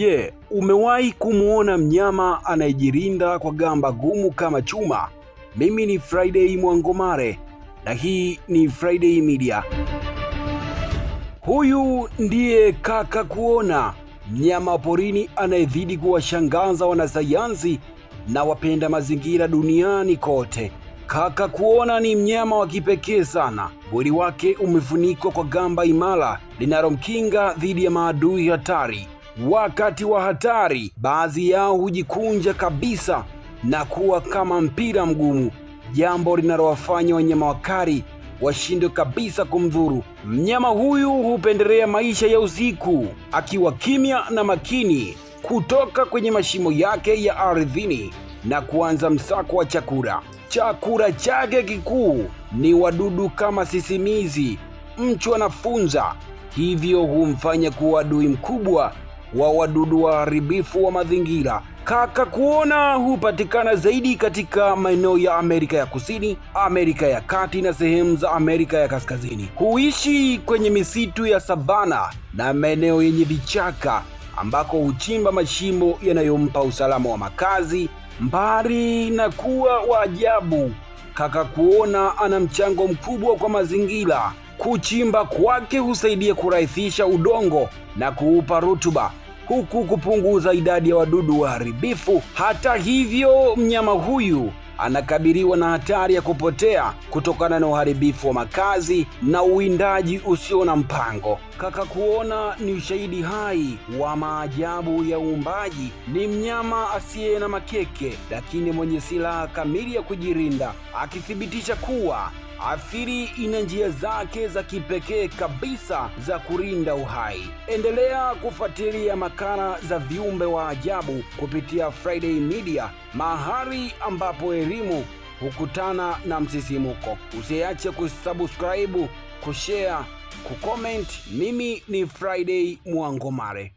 Je, umewahi kumuona mnyama anayejirinda kwa gamba gumu kama chuma? Mimi ni Friday Mwangomare na hii ni Friday Media. Huyu ndiye kaka kuona, mnyama porini anayezidi kuwashangaza wanasayansi na wapenda mazingira duniani kote. Kaka kuona ni mnyama wa kipekee sana. Mwili wake umefunikwa kwa gamba imara linalomkinga dhidi ya maadui hatari. Wakati wa hatari, baadhi yao hujikunja kabisa na kuwa kama mpira mgumu, jambo linalowafanya wanyama wakali washindwe kabisa kumdhuru. Mnyama huyu hupendelea maisha ya usiku, akiwa kimya na makini kutoka kwenye mashimo yake ya ardhini na kuanza msako wa chakula. Chakula chake kikuu ni wadudu kama sisimizi, mchwa na funza, hivyo humfanya kuwa adui mkubwa wa wadudu waharibifu wa mazingira. Kaka kuona hupatikana zaidi katika maeneo ya Amerika ya Kusini, Amerika ya Kati na sehemu za Amerika ya Kaskazini. Huishi kwenye misitu ya savana na maeneo yenye vichaka ambako huchimba mashimo yanayompa usalama wa makazi. Mbali na kuwa wa ajabu, kaka kuona ana mchango mkubwa kwa mazingira. Kuchimba kwake husaidia kurahisisha udongo na kuupa rutuba, huku kupunguza idadi ya wadudu waharibifu. Hata hivyo, mnyama huyu anakabiliwa na hatari ya kupotea kutokana na uharibifu wa makazi na uwindaji usio na mpango. Kaka kuona ni ushahidi hai wa maajabu ya uumbaji. Ni mnyama asiye na makeke, lakini mwenye silaha kamili ya kujirinda, akithibitisha kuwa asili ina njia zake za kipekee kabisa za kurinda uhai. Endelea kufuatilia makala za viumbe wa ajabu kupitia Friday Media, mahali ambapo elimu hukutana na msisimuko. Usiache kusubscribe, kushare, kucomment. Mimi ni Friday Mwangomare.